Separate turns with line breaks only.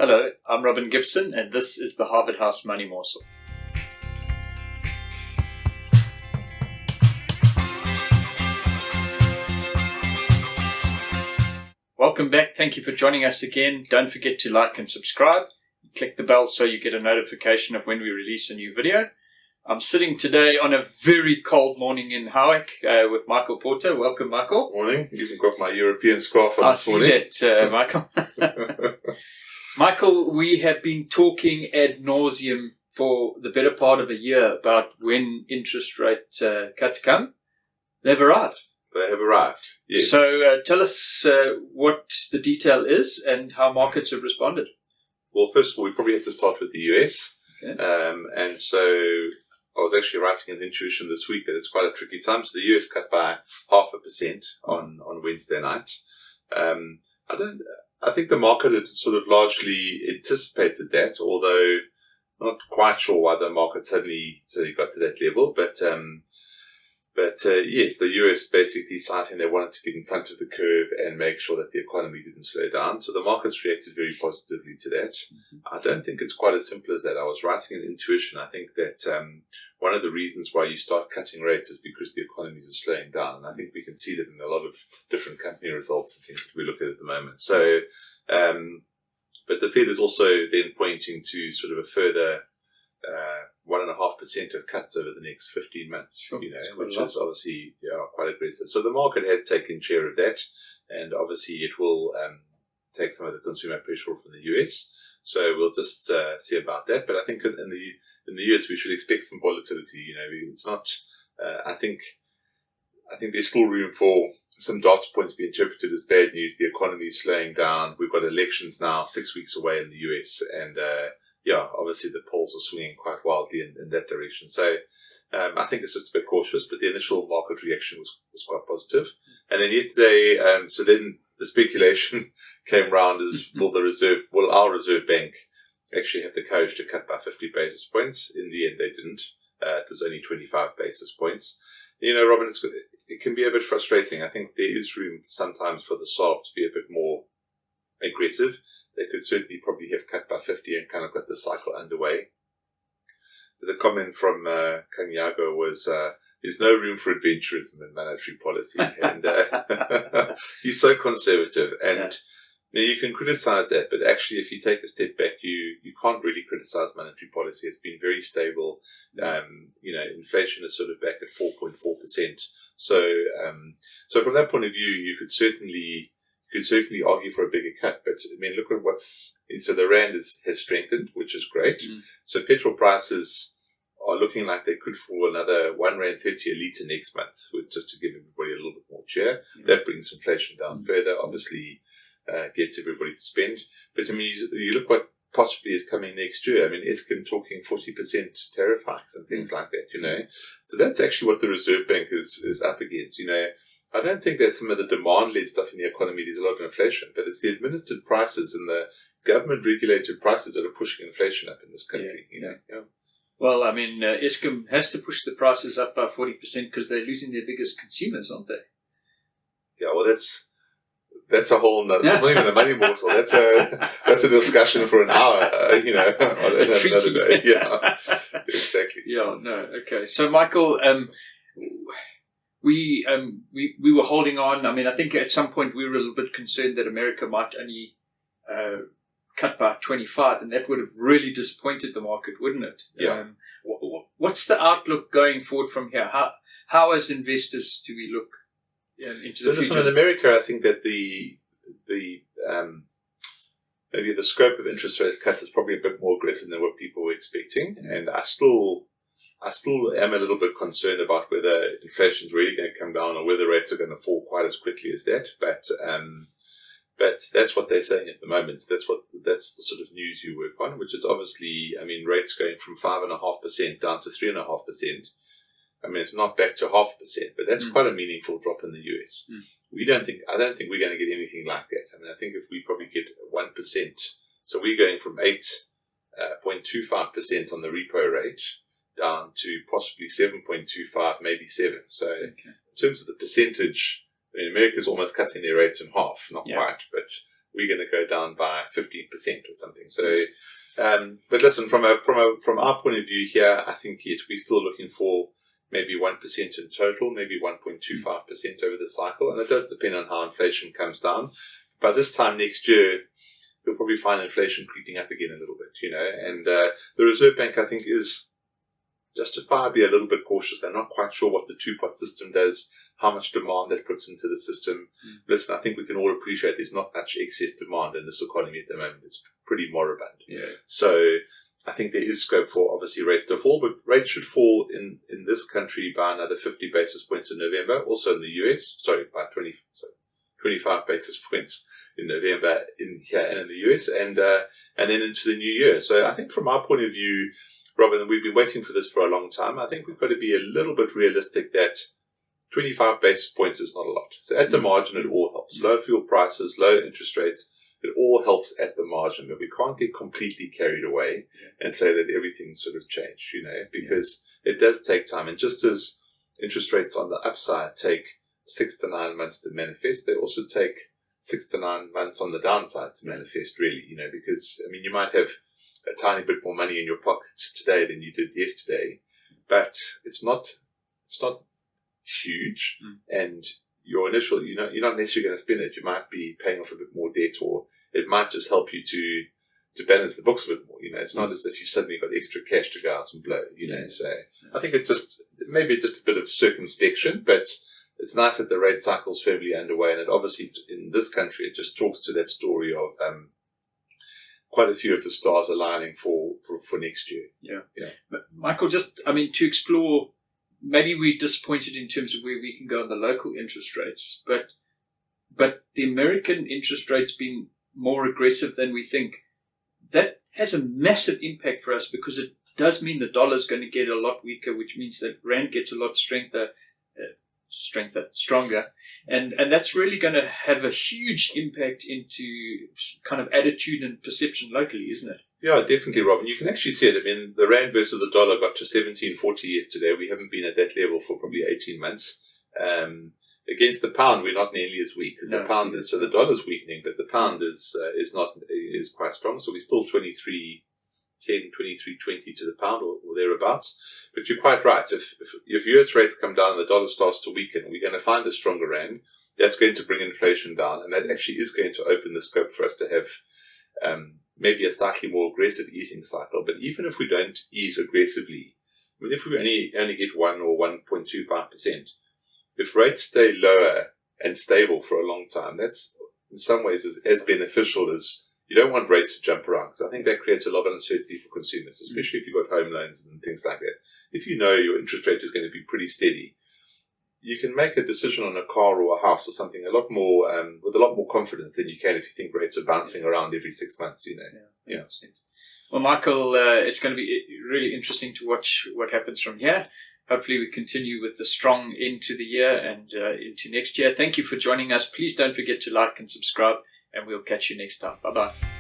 Hello, I'm Robin Gibson, and this is the Harvard House Money Morsel. Welcome back. Thank you for joining us again. Don't forget to like and subscribe. Click the bell so you get a notification of when we release a new video. I'm sitting today on a very cold morning in Howick with Michael Porter. Welcome, Michael.
Morning. Even got my European scarf on this morning.
I see that, Michael. Michael, we have been talking ad nauseam for the better part of a year about when interest rate cuts come. They've arrived.
They have arrived, yes.
So tell us what the detail is and how markets have responded.
Well, first of all, we probably have to start with the US.
Okay.
And so I was actually writing an intuition this week that it's quite a tricky time. So the US cut by 0.5% on Wednesday night. I think the market had sort of largely anticipated that, although not quite sure why the market suddenly got to that level. But yes, the US basically citing they wanted to get in front of the curve and make sure that the economy didn't slow down. So the markets reacted very positively to that. Mm-hmm. I don't think it's quite as simple as that. I was writing an intuition. I think that one of the reasons why you start cutting rates is because the economies are slowing down. And I think we can see that in a lot of different company results and things that we look at the moment. So, but the Fed is also then pointing to sort of a further 1.5% of cuts over the next 15 months, which is obviously quite aggressive. So the market has taken share of that, and obviously it will take some of the consumer pressure from the US. So we'll just see about that. But I think in the US we should expect some volatility. It's not. I think there's still room for some data points to be interpreted as bad news. The economy is slowing down. We've got elections now 6 weeks away in the US, and obviously the polls are swinging quite wildly in that direction. So I think it's just a bit cautious, but the initial market reaction was quite positive. And then yesterday, so then the speculation came round is will our Reserve Bank actually have the courage to cut by 50 basis points? In the end, they didn't. It was only 25 basis points. Robin, it can be a bit frustrating. I think there is room sometimes for the SARB to be a bit more aggressive. They could certainly probably have cut by 50 and kind of got the cycle underway. But the comment from Kanyago was, there's no room for adventurism in monetary policy. And he's so conservative. And you can criticize that, but actually if you take a step back, you can't really criticize monetary policy. It's been very stable. Inflation is sort of back at 4.4%. So from that point of view, you could certainly argue for a bigger cut, but I mean, look at so the rand has strengthened, which is great. Mm. So petrol prices are looking like they could fall another R1.30 a litre next month, just to give everybody a little bit more cheer. Mm. That brings inflation down further, obviously gets everybody to spend. But I mean, you look what possibly is coming next year. I mean, Eskom talking 40% tariff hikes and things like that, So that's actually what the Reserve Bank is up against, I don't think that some of the demand-led stuff in the economy, there's a lot of inflation, but it's the administered prices and the government-regulated prices that are pushing inflation up in this country.
Well, I mean, Eskom has to push the prices up by 40% because they're losing their biggest consumers, aren't they?
Yeah, well, that's a whole nother. It's not even a money morsel. That's a discussion for an hour. Another day. Yeah, exactly.
Yeah. No. Okay. So, Michael, we were holding on. I mean, I think at some point we were a little bit concerned that America might only cut by 25, and that would have really disappointed the market, wouldn't it?
Yeah.
What's the outlook going forward from here? How as investors do we look into the future?
In America, I think that the maybe the scope of interest rate cuts is probably a bit more aggressive than what people were expecting, and I still am a little bit concerned about whether inflation is really going to come down or whether rates are going to fall quite as quickly as that. But that's what they're saying at the moment. So that's the sort of news you work on, which is obviously, I mean, rates going from 5.5% down to 3.5%. I mean, it's not back to 0.5%, but that's quite a meaningful drop in the US. I don't think we're going to get anything like that. I mean, I think if we probably get 1%, so we're going from 8.25% on the repo rate down to possibly 7.25, maybe 7. So in terms of the percentage, I mean, America's almost cutting their rates in half, not quite, but we're going to go down by 15% or something. So, but listen, from our point of view here, I think yes, we're still looking for maybe 1% in total, maybe 1.25% over the cycle, and it does depend on how inflation comes down. By this time next year, you'll probably find inflation creeping up again a little bit, and the Reserve Bank, I think, is justifiably a little bit cautious. They're not quite sure what the two-pot system does, how much demand that puts into the system. Listen, I think we can all appreciate there's not much excess demand in this economy at the moment. It's pretty moribund.
Yeah.
So I think there is scope for, obviously, rates to fall, but rates should fall in this country by another 50 basis points in November. Also in the US, by 25 basis points in November here and in the US, and then into the new year. So I think from our point of view, Robin, we've been waiting for this for a long time. I think we've got to be a little bit realistic that 25 basis points is not a lot. So at the margin, it all helps. Low fuel prices, low interest rates, it all helps at the margin. But we can't get completely carried away and say that everything's sort of changed, because it does take time. And just as interest rates on the upside take 6 to 9 months to manifest, they also take 6 to 9 months on the downside to manifest, really, because, you might have a tiny bit more money in your pockets today than you did yesterday, but it's not huge, and your initial, you're not necessarily going to spend it. You might be paying off a bit more debt, or it might just help you to balance the books a bit more. It's not as if you suddenly got extra cash to go out and blow. So I think it's just maybe just a bit of circumspection, but it's nice that the rate cycle's firmly underway, and it obviously in this country it just talks to that story of quite a few of the stars aligning for next year. Yeah.
But Michael, just, to explore, maybe we're disappointed in terms of where we can go on the local interest rates, but the American interest rate's been more aggressive than we think. That has a massive impact for us because it does mean the dollar's going to get a lot weaker, which means that Rand gets a lot stronger, and that's really going to have a huge impact into kind of attitude and perception locally, isn't it?
Yeah, definitely, Robin. You can actually see it. The Rand versus the dollar got to 17.40 yesterday. We haven't been at that level for probably 18 months. Against the pound, we're not nearly as weak as the pound is. So the dollar's weakening, but the pound is quite strong. So we're still 23.10, 23.20 to the pound or thereabouts. But you're quite right. If US rates come down and the dollar starts to weaken, we're going to find a stronger Rand. That's going to bring inflation down, and that actually is going to open the scope for us to have maybe a slightly more aggressive easing cycle. But even if we don't ease aggressively, if we only get 1 or 1.25%, if rates stay lower and stable for a long time, that's in some ways as beneficial as you don't want rates to jump around, because I think that creates a lot of uncertainty for consumers, especially if you've got home loans and things like that. If you know your interest rate is going to be pretty steady, you can make a decision on a car or a house or something a lot more with a lot more confidence than you can if you think rates are bouncing around every 6 months. Yeah.
Well, Michael, it's going to be really interesting to watch what happens from here. Hopefully we continue with the strong end to the year and into next year. Thank you for joining us. Please don't forget to like and subscribe, and we'll catch you next time. Bye-bye.